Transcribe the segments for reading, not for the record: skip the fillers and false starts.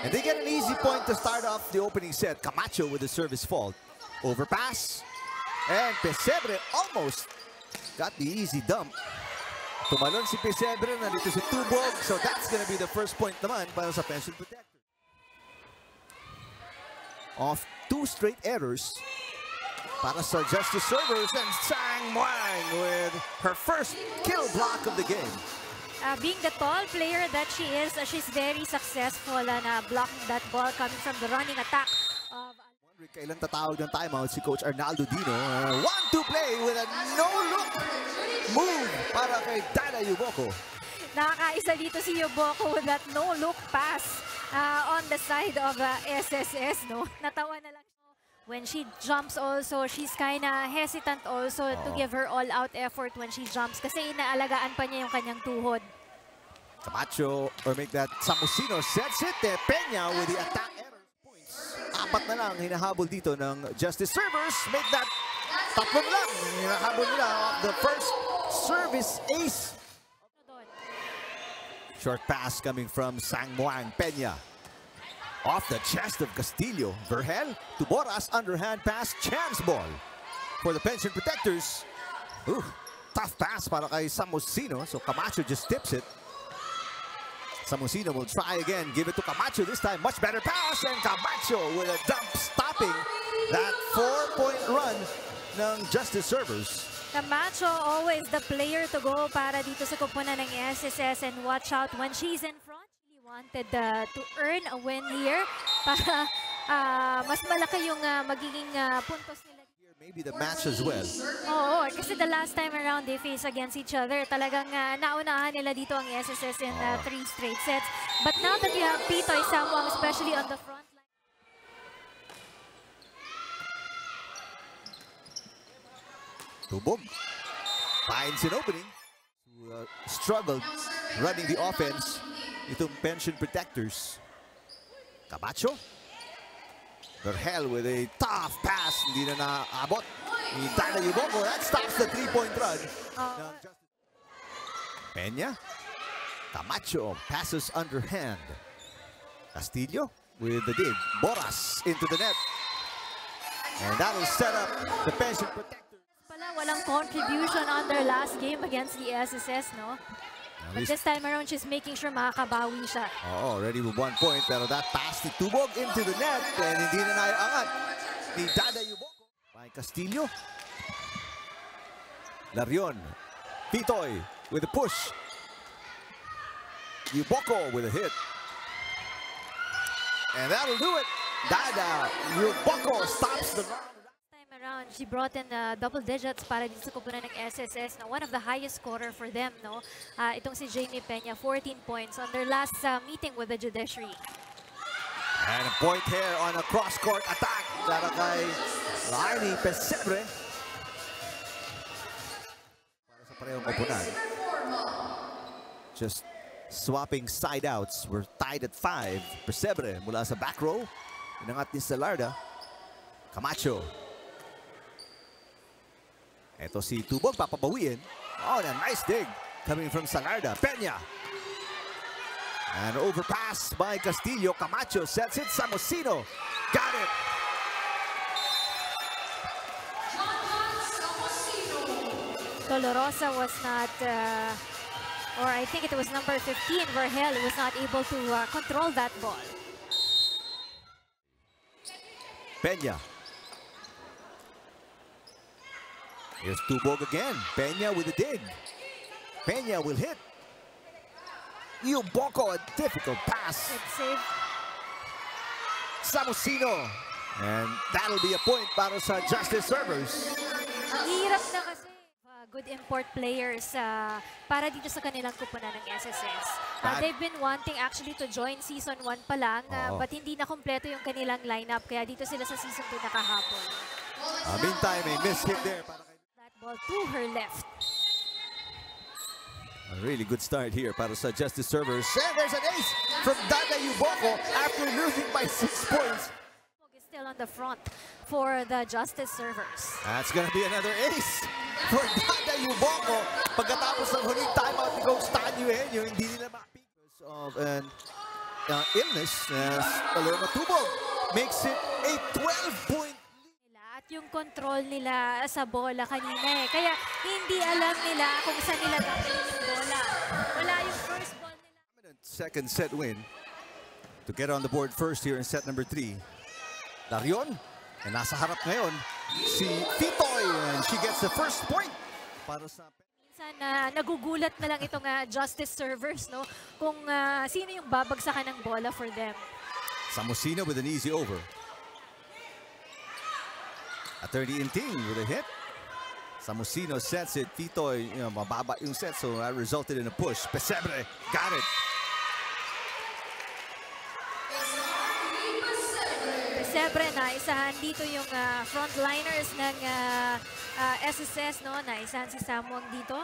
And they get an easy point to start off the opening set. Camacho with the service fault. Overpass. And Pesebre almost got the easy dump. Tumalon si Pesebre, nandito si Tubog. So that's going to be the first point naman para sa Pension Protector. Off 2 straight errors para sa Justice servers, and Sang Muang with her first kill block of the game. Being the tall player that she is, she's very successful in blocking that ball coming from the running attack of... Kailan tatawag ng timeout si Coach Arnaldo Dino. 1-2 play with a no-look move para kay Dada Yuboko. Nakakaisa dito si Yuboko with that no-look pass on the side of SSS. No? Natawa na lang. When she jumps also, she's kind of hesitant also to give her all-out effort when she jumps kasi inaalagaan pa niya yung kanyang tuhod. Camacho, or make that Samusino, sets it. Peña with the attack error. Points. 4 na lang hinahabol dito ng Justice servers. Make that 3 na lang hinahabol nila the first service ace. Short pass coming from Sang Muang. Peña. Off the chest of Castillo. Vergel to Boras. Underhand pass. Chance ball for the Pension Protectors. Ooh, tough pass para kay Samusino. So Camacho just tips it. Samusino will try again. Give it to Camacho this time. Much better pass. And Camacho with a dump stopping that 4-point run ng Justice servers. Camacho always the player to go para dito sa kupunan ng SSS, and watch out when she's in front. Wanted to earn a win here para mas malaki yung magiging puntos nila. Maybe the match as well. Oo, kasi the last time around they face against each other, talagang naunahan nila dito ang SSS in 3 straight sets. But now that you have Pitoy Samuang, especially on the front line. Tubog finds an opening. Struggled running the offense. Itong Pension Protectors. Camacho. Vergel with a tough pass. Hindi na naabot ni Dada Yuboko. That stops the 3-point run. Peña. Camacho passes underhand. Castillo with the dig. Boras into the net. And that'll set up the Pension Protectors. Walang contribution on their last game against the SSS, no? But this time around, she's making sure makakabawi siya. Already with 1 point, pero that pass ni Tubog into the net, and hindi na naiangat ni Dada Yuboko. By Castillo. Larion. Pitoy with a push. Yuboko with a hit. And that'll do it. Dada Yuboko stops the run. Around, she brought in double digits para dito sa kupunan ng SSS. Now, one of the highest scorer for them, no? Itong si Jamie Peña, 14 points on their last meeting with the judiciary. And a point here on a cross-court attack para kay Lainey Pesebre. Para sa parehong kupunan. Just swapping side outs. We're tied at 5. Pesebre mula sa back row. Inangat ni Salarda. Camacho. Ito si Tubog, papabawiin. Oh, a nice dig coming from Salarda. Peña. And overpass by Castillo. Camacho sets it. Samusino got it. Dolorosa was not, or I think it was number 15, Vergel, was not able to control that ball. Peña. Here's Tubog again. Peña with a dig. Peña will hit. Yuboko, a difficult pass. Good save. Samusino. And that'll be a point para sa Justice servers. Ang hirap na kasi. Good import players para dito sa kanilang kupunan ng SSS. They've been wanting actually to join Season 1 pa lang, but hindi na kompleto yung kanilang lineup. Kaya dito sila sa Season 2 nakahabol. Meantime, a miss hit there. Ball to her left. A really good start here para sa Justice servers. And there's an ace from Dada Yuboko after losing by 6 points. Is still on the front for the Justice servers. That's gonna be another ace for Dada Yuboko. Pagkatapos ng huling timeout ni Coach Tanyo Henyo, hindi nila ma-pick of an illness as Lerma Tubog makes it a 12-point Nila at yung control nila sa bola kanina eh. Kaya hindi alam nila kung saan nila dadalhin yung bola. Wala yung first ball nila. second set win to get on the board first here in set number 3. Larion, na nasa harap ngayon, si Titoy, and she gets the first point para sa... Minsan nagugulat na lang itong justice servers, no? Kung sino yung babagsakan ng bola for them. Samosino with an easy over. Attorney Inting with a hit. Samosino sets it. Titoy, mababa yung set, so that resulted in a push. Pesebre got it. Pesebre na isahan dito yung frontliners ng SSS, no? Na isahan si Samuang dito.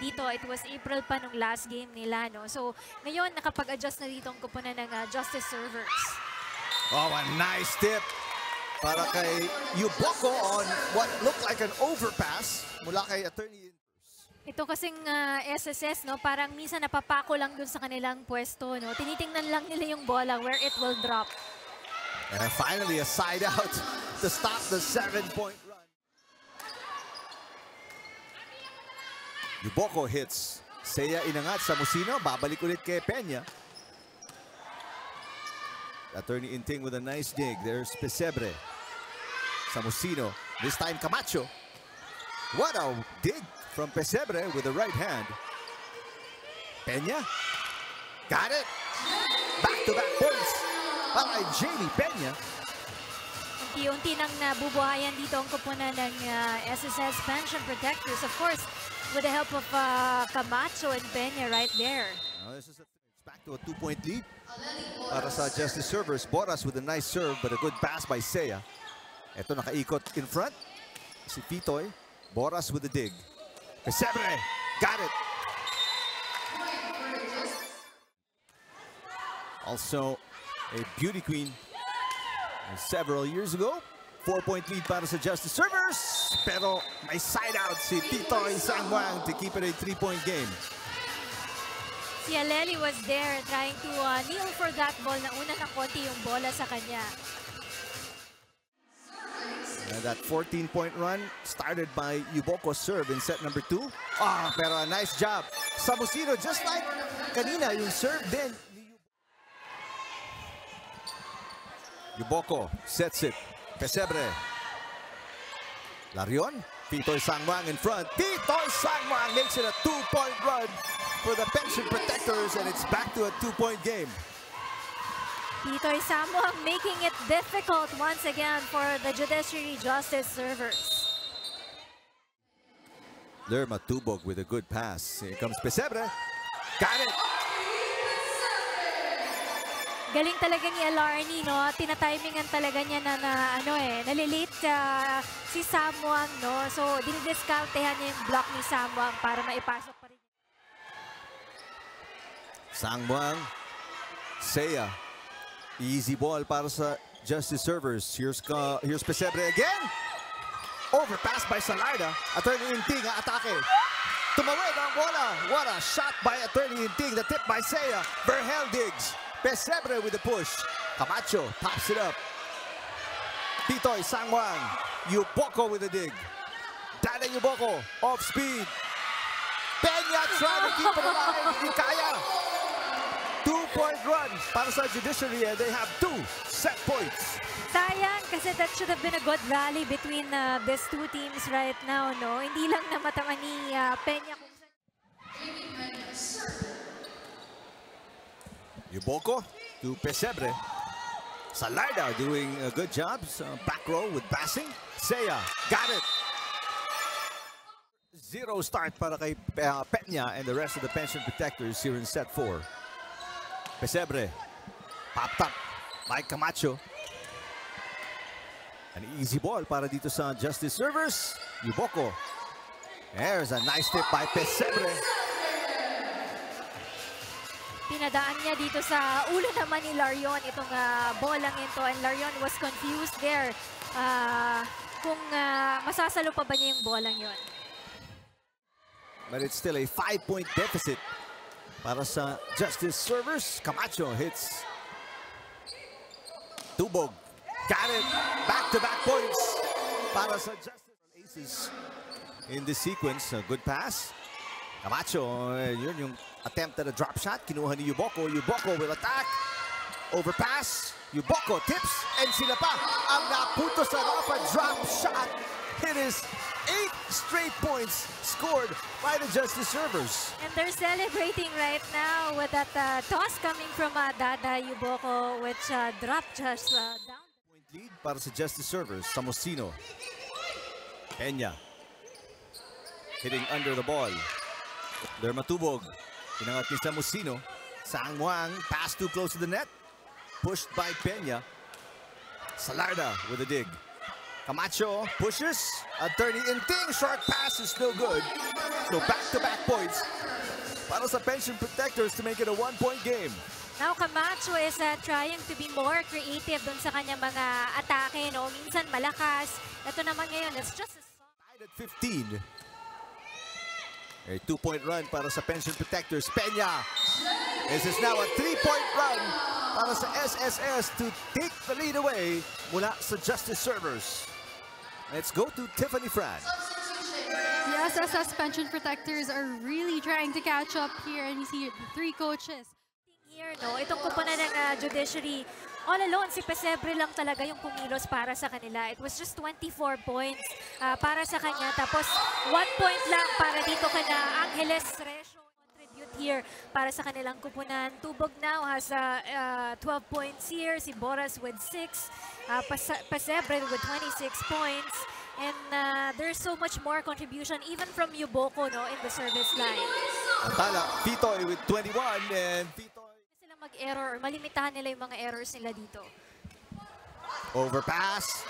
Dito, it was April pa nung last game nila, no? So, ngayon, nakapag-adjust na dito ang kupunan ng justice servers. Oh, a nice tip para kay Yuboko on what looked like an overpass mula kay Attorney. Ito kasing SSS, no? Parang minsan napapako lang dun sa kanilang pwesto, no? Tinitingnan lang nila yung bola where it will drop. And finally, a side out to stop the 7-point run. Yuboko hits. Seiya inangat sa Musino. Babalik ulit kay Peña. Attorney Inting with a nice dig. There's Pesebre. Samusino. This time Camacho. What a dig from Pesebre with the right hand. Peña. Got it. Back-to-back points. Para kay Jamie Peña. Unti-unti nang nabubuhayan dito ang kupunan ng SSS Pension Protectors. Of course, with the help of Camacho and Peña right there. This is back to a 2-point lead para sa Justice Servers. Boras with a nice serve but a good pass by Seiya. Ito nakaikot in front. Si Titoy. Boras with the dig. Pesebre. Got it. Also a beauty queen several years ago. 4-point lead para sa Justice Servers. Pero may side out si Titoy Sangmuang to keep it a 3-point game. Si Aleli was there trying to kneel for that ball na una ng konti yung bola sa kanya. And that 14-point run started by Yuboko's serve in set number 2. Pero a nice job. Samusino, just like kanina, yung serve din. Yuboko sets it. Pesebre. Larion. Titoy Sangmuang in front. Titoy Sangmuang makes it a 2-point run for the Pension Protectors, and it's back to a 2-point game. Titoy Sangmuang making it difficult once again for the Judiciary Justice Servers. Lerma Tubog with a good pass. Here comes Pesebre. Got it. Galing talaga ni Alarni, no? Tinatimingan talaga niya na nalilate si Samuang, no? So, dinidiscountehan niya yung block ni Samuang para maipasok pa rin. Sangmuang. Seiya. Easy ball para sa Justice Servers. Here's Pesebre again. Overpass by Salarda. Attorney Inting, atake. Tumawid ang bola. What a shot by Attorney Inting. The tip by Seiya. Verhel digs. Pesebre with the push. Camacho pops it up. Titoy Sangmuang. Yuboko with the dig. Dada Yuboko off speed. Peña trying to keep it alive. Hindi kaya. 2-point run para sa Judiciary, and they have 2 set points. Sayang kasi that should have been a good rally between these two teams right now, no? Hindi lang na matama ni Peña kung Yuboko to Pesebre. Salarda doing a good job. Back row with passing. Seiya got it. 0 start para kay Peña and the rest of the Pension Protectors here in set 4. Pesebre popped up by Camacho. An easy ball para dito sa Justice Servers. Yuboko. There's a nice tip by Pesebre. pinadaan niya dito sa ulo naman ni Larion itong bolang ito, and Larion was confused there kung masasalo pa ba niya yung bolang yon. But it's still a 5-point deficit Para sa Justice servers, Camacho hits. Tubog. Got it. Back-to-back points. Para sa Justice. Aces in this sequence. A good pass. Camacho, yun yung attempt at a drop shot. Kinuha ni Yuboko. Yuboko will attack. Overpass. Yuboko tips. And sila pa ang naputos off a drop shot. It is 8 straight points scored by the Justice servers. And they're celebrating right now with that toss coming from Dada Yuboko, which dropped just down. Point lead para sa Justice servers. Samosino. Peña. Hitting under the ball. They're Matubog. Pinangat ni Samosino. Sang Muang. Pass too close to the net. Pushed by Peña. Salarda with a dig. Camacho pushes. Attorney Inting. Short pass is no good. So back-to-back points para sa Pension Protectors to make it a 1-point game. Now Camacho is trying to be more creative dun sa kanyang mga atake. No? Minsan malakas. Ito naman ngayon, it's just a tied at 15. A 2-point run para sa Pension Protectors. Peña. This is now a 3-point run para sa SSS to take the lead away mula sa Justice servers. Let's go to Tiffany Fran. The SSS Pension Protectors are really trying to catch up here, and you see the 3 coaches. here, no? Itong kuponan ng judiciary, all alone, si Pesebre lang talaga yung kumilos para sa kanila. It was just 24 points para sa kanya. Tapos 1 point lang para dito kana Angeles Resio contribute here para sa kanilang kuponan. Tubog now has 12 points here. Si Boras with 6. Pesebre with 26 points. And there's so much more contribution even from Yuboko, no, in the service line. Antala, Pitoy with 21 and Pitoy Sila mag-error or malimitahan nila yung mga errors nila dito. overpass.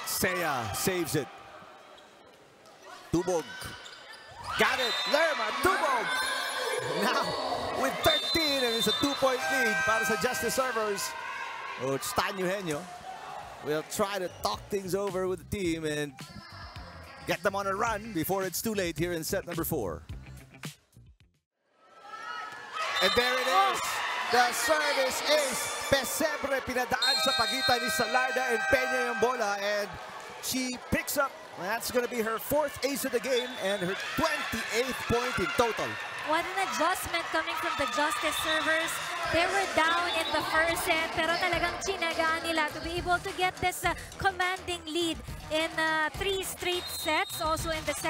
Seiya saves it. Tubog. Got it. Lerma, Tubog. Now with 13 and it's a 2-point lead para sa Justice servers. Stan Eugenio will try to talk things over with the team and get them on a run before it's too late here in set number 4. And there it is. The service is Pesebre, pinadaan sa pagitan ni Salarda and Peña yung bola, and she picks up. That's going to be her 4th ace of the game and her 28th point in total. What an adjustment coming from the Justice servers. They were down in the first set, pero talagang chinagaan nila to be able to get this commanding lead in 3 straight sets. Also in the second.